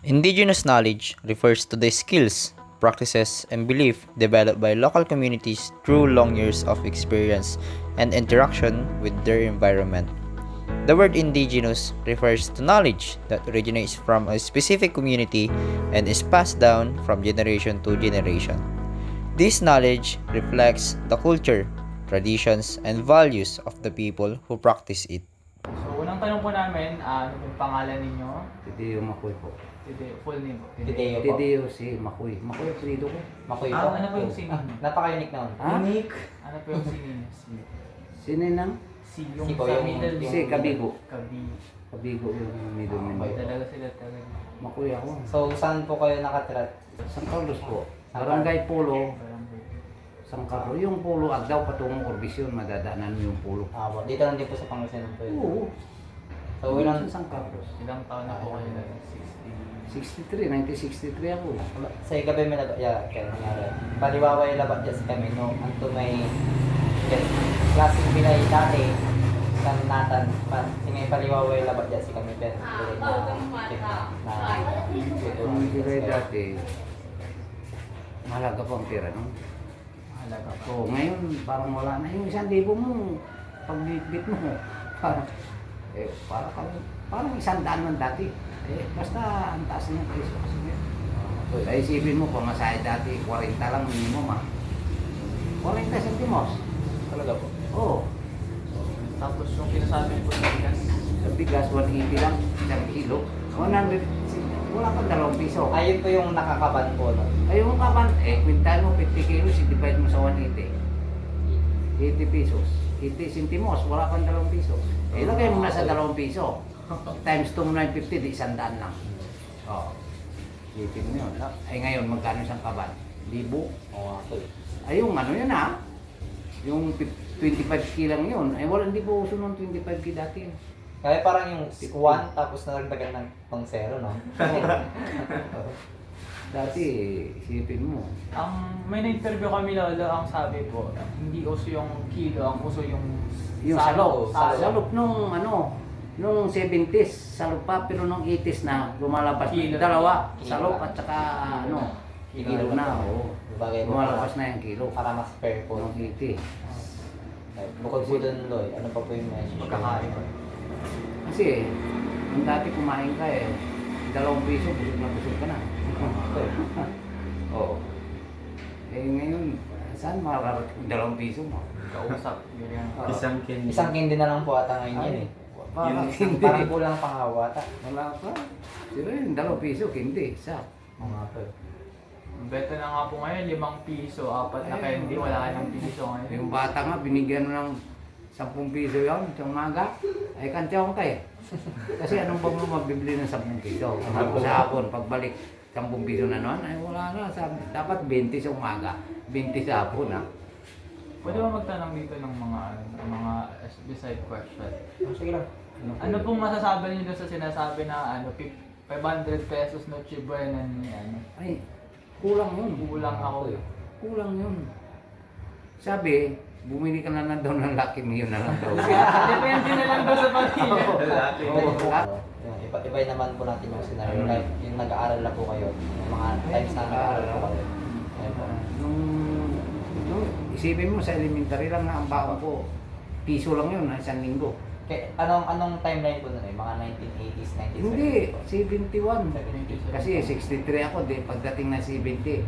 Indigenous knowledge refers to the skills, practices, and belief developed by local communities through long years of experience and interaction with their environment. The word indigenous refers to knowledge that originates from a specific community and is passed down from generation to generation. This knowledge reflects the culture, traditions, and values of the people who practice it. So, unang tanong po namin, ano po yung pangalan ninyo? Tideo Makoy po. Full name po. Tideo po. Tideo si Makoy. Makoy, apelido ko. Makoy Ah, po. ano po yung sinin? Napaka-unique naman. Ha? Unique. Ano po yung sinin? Sino nang? Si yung Si po, sa yung- middle. Si Kabigo. Kabigo yung middle name. Talaga sila talaga. Makoy ako. So, saan po kayo nakatira? San Carlos po. Barangay Polo. Parang San Carlos. Yung Polo, Agdaw patungong Corbisyon, madadaanan yung Polo. Dito lang din po sa Pangasinan po yun. Oo. So, ilang, Sa San Carlos. ilang taon na po kayo? 63, 1963 ako. sa gabi may labat, kaya nangyari. Paliwaway labat dyan sa kami, no? Anto may klaseng bilay dati, isang natan, may paliwaway labat dyan sa kami, pero Yung bilay dati, mahalaga po ang pera, no? Halaga pa. So, ngayon, parang wala na. Yung 1,000 mo, pagbitbit mo, parang 100 man dati. Basta ang taas ng presyo kasi ngayon. Kaya isipin mo, pamasahe dati, 40 lang minimum 40 centimos. Talaga po. Oo. Tapos yung kinasabi po sa bigas. Sa bigas, 180 lang, isang kilo. 100, wala pang 2 piso. Ayun po yung nakakaban po, no? Ayun mo kapan, kwintahan mo 50 kilos, i-divide mo sa 180. 80 pesos. 80 centimos, wala pang 2 piso. Ilagay mo na sa 2 piso. Times 2 mo na 50, di 100 lang. Oo. Isipin mo yun. Ngayon, magkano isang kaban? Libo. Oo, po. Ay, yung ano yun yung 25 kilang yun. Wala, hindi po uso nung 25 ki dati. Kaya parang yung 1 tapos naragdagan ng pang 0, no? Dati, isipin mo. May na-interview kami lolo, ang sabi po, hindi uso yung kilo, ang uso yung Yung Salop. salop nung nung 70s, salop pa, pero nung 80s na, lumalabas Kilo. dalawa, Kilo. salop at saka kilo na, oo. Bagay po. Lumalabas na yung kilo. Para mas fair po. Nung 80. Bukod po dun, Loy, ano pa po yung message? Magkakain pa. Kasi, nung dati kumain ka 2 piso, busog na busog ka na. Oo. Ngayon, saan makakarating 2 piso mo? Kausap. Ganyan. Isang Isang candy na lang po ata ngayon yun eh. Parang Parang kulang pangawa ata. Wala pa. Sila yung 2 piso, hindi. Isa. Mga po. Beto na nga po ngayon, 5 piso, 4 na candy, wala ka ng piso ngayon. Yung bata nga, binigyan mo ng 10 piso yun, sa umaga. Ay, kantyaw ka Kasi anong ba mo mabibili ng 10 piso? Sa hapon, pagbalik, 10 piso na noon, ay wala na. Dapat 20 sa umaga, 20 sa hapon Pwede ba magtanong dito ng mga beside question? Sige lang. Ano pong masasabi niyo sa sinasabi na 500 pesos Noche Buena ni Ay, kulang yun. Kulang ako. Kulang yun. Sabi, bumili ka na daw ng Lucky Meal na lang daw. Depende na lang daw sa pamilya. Iba naman po natin yung scenario. Like, yung nag-aaral na po kayo. Yung mga times na nag-aaral po kayo. Ayun po. Nung isipin mo sa elementary lang na ang baon ko, piso lang yun, isang linggo. Anong timeline po nun eh? Mga 1980s, 1970s? Hindi, 71. 70s. Kasi 63 ako, pagdating na 70,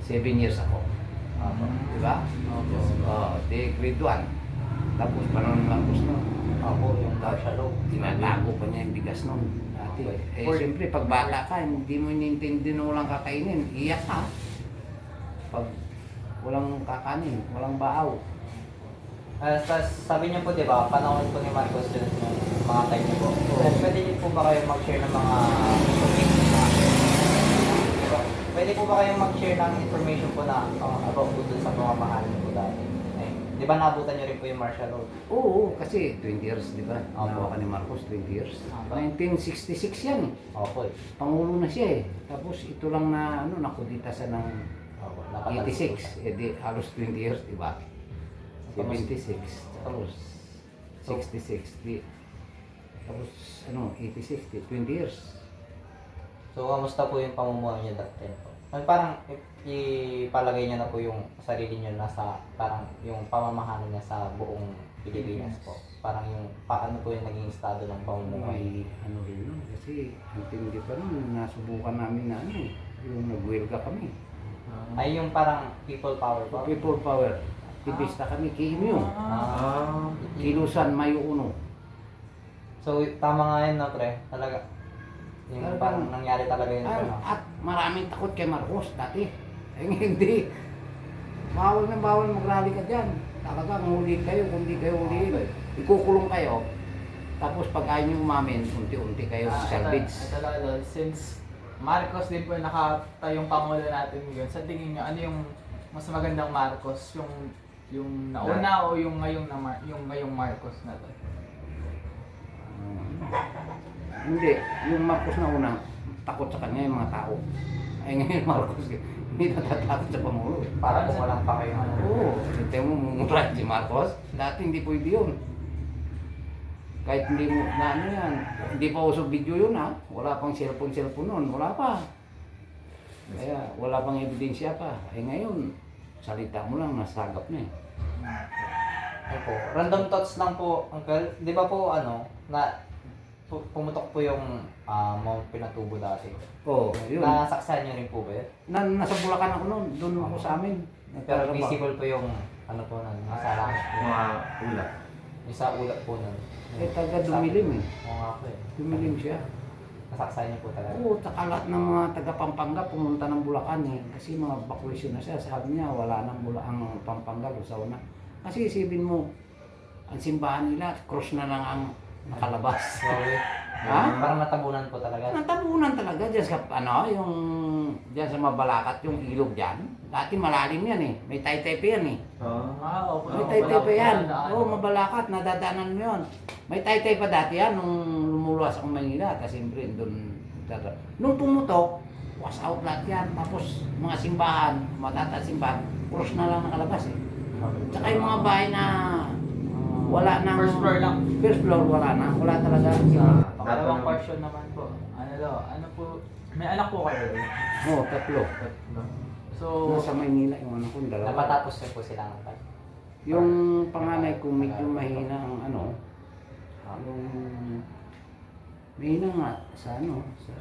7 years ako. Di ba? Grade 1. Tapos panahon ng Marcos no. Opo, yung martial law. Tinatago pa niya yung bigas noon. Dati. Siyempre, pag bata ka, hindi mo inintindi na walang kakainin. Iyak ka. Pag walang kakanin, walang baaw. Sabi niyo po, di ba, panahon po ni Marcos yun, yung mga time niyo po. Pwede niyo po ba kayo mag-share ng mga information na, pwede po ba kayong mag-share ng information po na about po dun sa mga mahal niyo po dati? Di ba naabutan niyo rin po yung martial law? Oo, kasi 20 years, di ba? Opo. Nawa ka ni Marcos, 20 years. Opo. 1966 yan Opo. Pangulo na siya Tapos ito lang na, nakudita sa ng Opo. 86. Di halos 20 years, di ba? 76. Tapos 66. Tapos 86, 20 years. So, kamusta po yung pamumuhay niyo that time po? Parang ipalagay niya na po yung sarili niyo nasa parang yung pamamahala niya sa buong Pilipinas po. Parang yung paano po yung naging estado ng pamumuhay. May ano rin nun, kasi ang tindi pa nun, nasubukan namin na ano, yung nag-welga kami. Ay yung parang people power po. People power. Aktivista kami, Kimyo. Ah. Kilusan, Mayo Uno. So, tama nga yun na pre. Talaga. Yung Talagang- parang nangyari talaga yun. Ah, Pre, no? at maraming takot kay Marcos dati. Eh hindi. Bawal na bawal mag-rally ka dyan. Talagang huli kayo, kung di kayo huliin. Ikukulong kayo. Tapos pag ayaw nyo umamin, unti-unti kayo sa salvage. Ito lang, Lord. Since Marcos din po nakatayong pangulo natin ngayon, sa tingin nyo, ano yung mas magandang Marcos? Yung nauna o yung ngayong, yung ngayong Marcos na to? Hindi. Yung Marcos na unang, takot sa kanya yung mga tao. Ay ngayon Marcos, hindi natatakot sa Pangulo. Para kung walang pa kayo ano. Oo. Hindi mo mumura si Marcos. Dati hindi pwede yun. Kahit hindi mo, na ano yan, hindi pa uso video yun ha. Wala pang cellphone nun. Wala pa. Kaya wala pang ebidensya pa. Eh ngayon, salita mo lang, nasagap na eh. Opo. Random thoughts lang po, Uncle. Di ba po ano, na pumutok po yung Mount Pinatubo dati. Oo, yun. Nasaksayan niyo rin po ba yun? Nasa Bulacan ako noon, doon ako sa amin. Pero visible po yung ano po nun, nasa langit po. Mga ulap. Yung sa ulat po nun. Eh taga dumilim eh. Oo nga po eh. Dumilim siya. Nasaksayan niyo po talaga. Oo, taka lahat ng mga taga Pampanga pumunta ng Bulacan eh. Kasi mga bakwisyon na siya. Sabi niya, wala nang ang Pampanga sa una. Kasi isipin mo, ang simbahan nila, cross na lang ang nakalabas. Sorry. Ha? Parang natabunan po talaga. Natabunan talaga dyan sa, ano, yung, dyan sa Mabalacat, yung ilog dyan. Dati malalim yan eh. May taytay pa yan eh. Opo. May taytay pa yan. Oo, Mabalacat, nadadaanan mo yun. May taytay pa dati yan nung lumuluwas ang Manila. Kasi siyempre doon. Nung pumutok, was out lahat yan. Tapos mga simbahan, matataas simbahan, cross na lang nakalabas eh. Tsaka yung mga bahay na wala nang... First floor lang. First floor, wala na. Wala talaga. Pangalawang question naman po. Ano po, may anak po kayo? Oo, tatlo. So, Nasa Maynila yung anak ko, dalawa. Napatapos na po sila ng time. Yung panganay ko medyo mahina ang ano, yung mahina nga sa ano, sa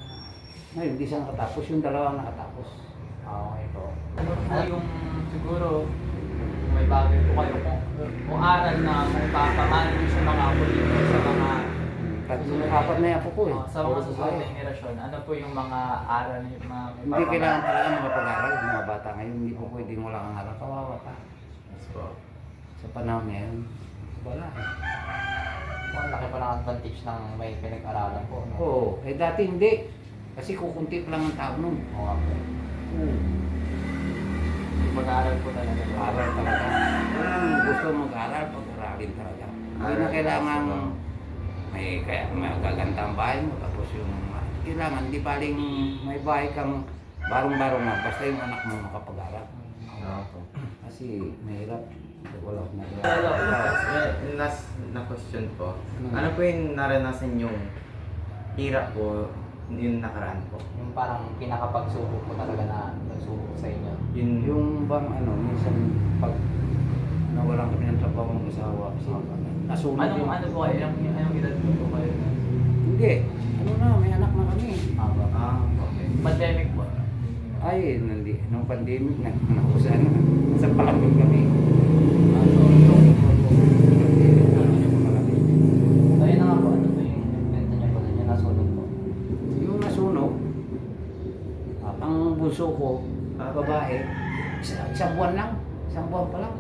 ngayon hindi siya nakatapos, yung dalawa nakatapos. Okay po. ano po yung siguro may bagay po kayo kung aral na may papamana sa mga politiko, sa mga Apat na yapo ko eh. sa mga susunod na henerasyon, ano po yung mga aral na yung mga Hindi kailangan talaga makapag-aral yung mga bata ngayon, hindi po pwedeng wala kang aral, kawawa ka. Yes po. Sa panahon ngayon, wala eh. Ang laki pa ng advantage ng may pinag-aralan po. No? Oo, eh dati hindi. Kasi kukunti pa lang ang tao nun. Oo nga po. Oo. mag-aaral po talaga? Aral talaga. Kung gusto mag-aral, pag-aralin talaga. Hindi na kailangan may kaya may gaganda ang bahay mo tapos yung kailangan di baling may bahay kang barong-barong na basta yung anak mo makapag-aral. Kasi mahirap wala akong nagawa. Last na question po. Ano po yung naranasan yung hirap po yung nakaraan po? Yung parang pinakapagsubok po talaga na nagsubok sa inyo. Yung bang ano minsan pag nawalan kami ng trabaho ng asawa kasi nasunog yung Ano po kayo? Anong edad po kayo? hindi ano na may anak na kami. Okay. Pandemic po. Ay, nung pandemic na, nakusan na. Sa palambing kami. So yun na nga po, ano po yung benta niya po doon, yung nasunog po. Yung nasunog, ang bunso ko, babae, isang buwan lang. Isang buwan pa lang.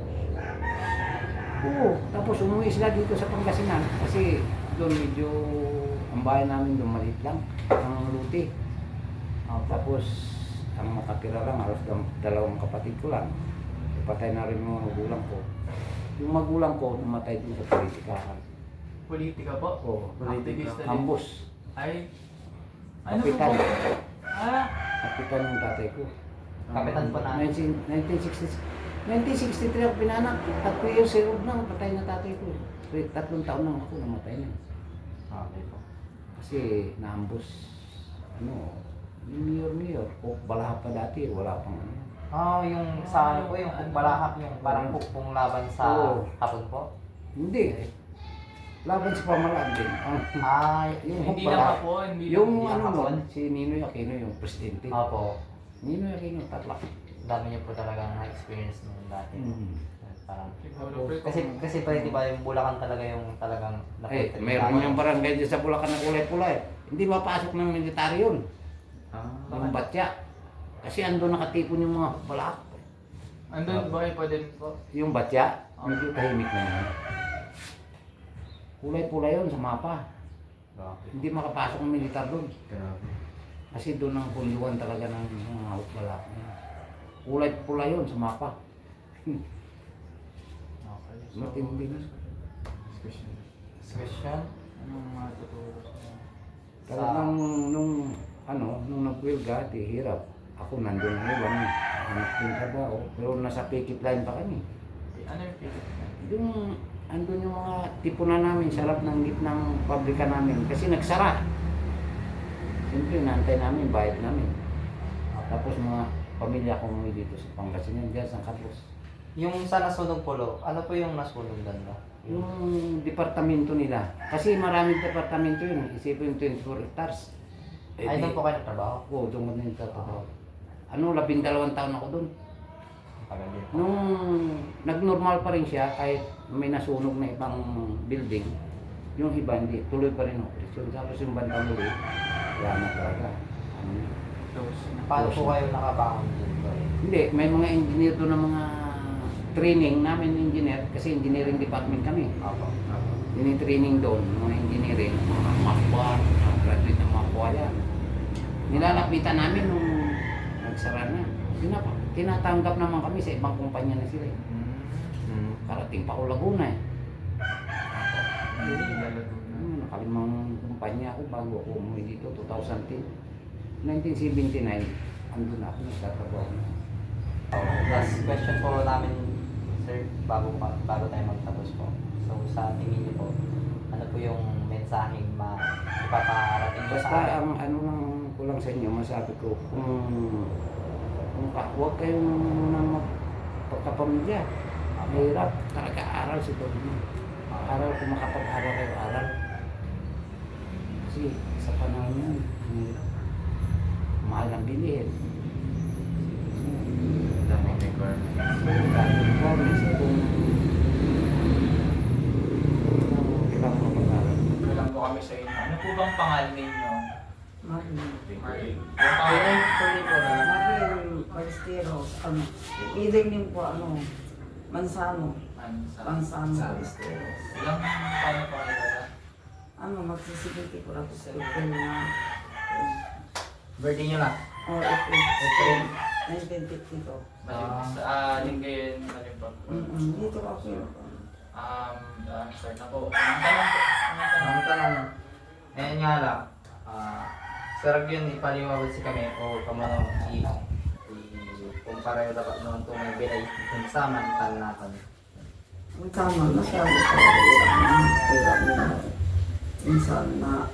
Oo, tapos umuwi sila dito sa Pangasinan kasi doon medyo, ang bahay namin doon maliit lang, ang luti. Tapos, ang makatira lang, halos dalawang kapatid ko lang. Patay na rin yung mga magulang ko. Yung magulang ko, namatay din sa politikahan. Politika po? Oo, Activist na din. ambos. Ay, ano po Kapitan. po? Ah, Kapitan yung tatay ko. Kapitan po na. 1963 ako pinanak. 3 years old na, patay na tatay ko. 3 taon lang ako, namatay na. Okay po. Kasi naambos, ano, Mayor. O, balaha pa dati, wala pang ano. Yung sa ano po, yung balahak, yung parang pukpong laban sa Oo. hapon po? Hindi. Laban sa pamalaan din. Yung Hindi balaha. lang ako, hindi Yung hindi ano hapon. nun, si Ninoy Aquino, yung presidente. Opo. Ninoy Aquino, tatlak. Dami niyo po talagang na-experience nung dati. Parang, Kasi kasi pa di ba yung Bulacan talaga yung talagang Meron yung barangay dyan sa Bulacan na kulay-pula eh. Hindi mapasok ng militaryo yun. Yung batya. Kasi ando nakatipon yung mga balak. andun ba pa din po? Yung batya, medyo tahimik na yun. Kulay-pula yun sa mapa. Hindi makapasok ng militar doon. Kasi doon ang pulyuan talaga ng mga balak. Kulay-pula yun sa mapa. Okay. Matindi na. Question? Anong matuturo ko? Talagang nung nag-wilga, hirap. Ako nandun na iwan, hanap din trabaho. Pero nasa picket line pa kami. Ano yung pilit? Yung andun yung mga tipo na namin, sarap ng gitnang pabrika namin. Kasi nagsara. Siyempre, naantay namin, bayad namin. Tapos mga pamilya ko umuwi dito sa Pangasinan, dyan sa Carlos. Yung sa nasunog polo, ano po yung nasunog doon no? Yung departamento nila. Kasi maraming departamento yun. Isipin yung 24 hectares. Ay, doon po kayo nagtrabaho? Oo, doon ko na yung tatrabaho. 12 taon ako doon. Tagal din po. Nung nag-normal pa rin siya, kahit may nasunog na ibang building, yung iba hindi, tuloy pa rin operasyon. Tapos yung bandang ulit, wala na talaga. Paano po kayo nakabangon dun po? Hindi, may mga engineer doon na mga training namin engineer, kasi engineering department kami. Opo. Training doon, mga engineering, mga mapwa, mga graduate ng mapwa yan. Nilalapitan namin nung nagsara na. Tinatanggap naman kami sa ibang kumpanya na sila. Karating pa ako Laguna eh. Nakalimang kumpanya ako bago ako umuwi dito, 2010. 1979, andun na ako nagtatrabaho. Last question po namin, sir, bago tayo magtapos po. So, sa tingin niyo po, ano po yung mensaheng ipaparating niyo sa Basta akin? ang ano lang ko lang sa inyo, masabi ko, huwag kayong nang magpagkapamilya. Mahirap, talaga aral si Tony. Aral, kung makapag-aral kayo, aral. Kasi sa panahon yan, mahirap. Mahal ang bilihin. Daming requirements. Kailangan mag-aral. Kailan po kami sa inyo. Ano po bang pangalan ninyo? Martin. Marlene. Yung pangalan Tuloy ko na. Martin Ballesteros. Either din po, Mansano. Mansano Ballesteros. Ilang paano po kayo ba? Magsisipiti ko lang sa April na. Birthday niyo lang. April 1952. Linggayen na rin po. Dito ako. Start na po. Ang tanong po. Ang tanong, ngayon nga lang, sarag yun ipaliwawad si kami o kamanong kumpara yung dapat noon itong may bilay kung samantan natin. Ang tama, masyado hirap na. Minsan na,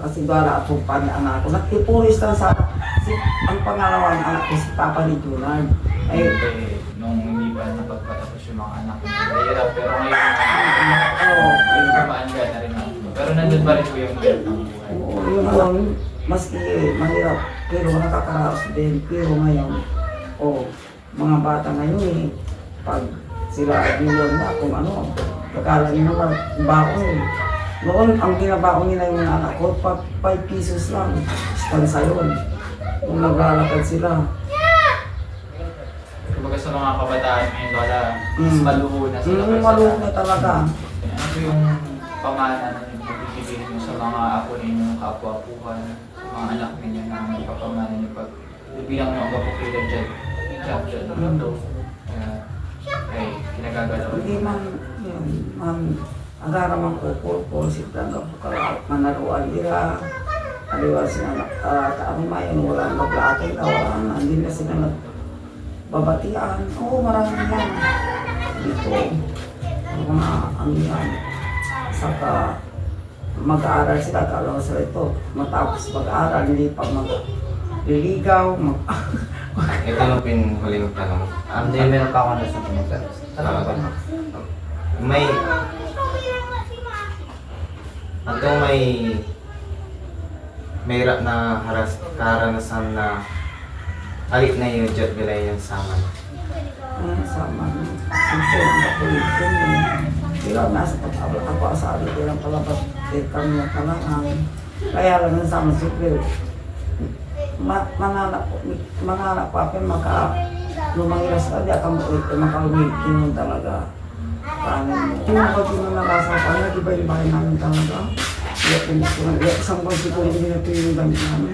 kasi dala at sumpa ni anak ko. Nagtipuris lang sa ang pangalawang anak ko si Papa ni Junard. Nung hindi pa napagpatapos yung mga anak ko. Mahirap, pero ngayon, yung kamaan ka na rin ako. Pero nandun pa rin po yung mahirap ng buhay. Oo, yun, maski mahirap, pero nakakaraos din. Pero ngayon, mga bata ngayon pag sila bilang na kung ano, akala nyo naman, baon. Noon, ang ginabaon nila yung mga anak ko, 5 pesos lang, ispansa yun. Kung naglalakad sila. Kumbaga sa mga kabataan ngayon, wala, mas maluho na sila. Maluho na talaga. Ano po yung pamana na ibibigay mo sa mga apo ninyo, kapwa-apuhan, sa mga anak ninyo na magpapamana niyo pag bilang mga kapukila dyan, dyan, ay kinagagalaw. Hindi man, yun, agaraman ko po si Tanggap Kalawat, manaruan nila. Aliwa sila, kami mayon, walang mag-aatay na, wala na, hindi na sila nagbabatian. Oo, maraming yan. Dito, mga ang yan. Saka, mag-aaral sila, kalaw sila ito. Matapos mag-aaral, hindi pa mag-liligaw, Ito na po yung huling tanong. Hindi, meron pa ako na sa pumunta. May... may na karanasan na alit na yung jot bilay yung saman. sama. Siyempre, ang kapulit ko yun. Pero nasa pag-abot ako asabi ko lang palabas, kami na talangan. Kaya lang yung sama, siyempre, manganak pa ako, lumangiras ka, di ako makalumilkin mo talaga. Yung pag nalasa pa, nag-iba yung bahay namin talaga. Isang buwan siguro hindi na tuyo yung gamit namin.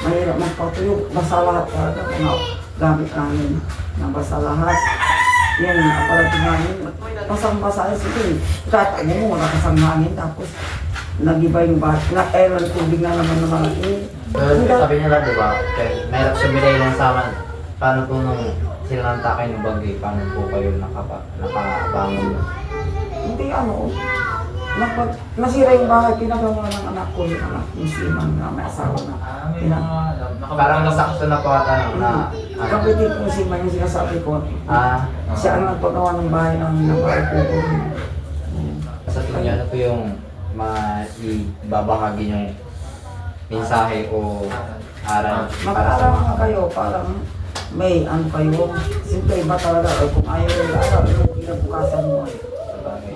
Mahirap magpatuyo, basa lahat talaga. Kung gamit namin na basa lahat. Yan, aparating namin. Pasang-basa sige. Tatanya mo, nakasang hangin. Tapos, nag-iba yung bahay. Na-air tubig na naman na malaki. Sabi nila, di ba, mahirap sumilay ng saman. Paano po nung sila ng takay ng bagay, paano po kayo nakabangon? Hindi nasira yung bahay, pinagawa ng anak ko, yung anak, yung siman na may asawa na. May mga Parang nasakto na po ata na Kapitid ko siman yung sinasabi ko. Siya ang nagpagawa ng bahay ng bahay ko. sa tingin niyo, ano po yung maibabahagi yung mensahe o aral para sa Mag-aaral mga nga kayo, parang may ano kayo. Siyempre iba talaga, kung ayaw yung aral, yung kinabukasan mo. bagay?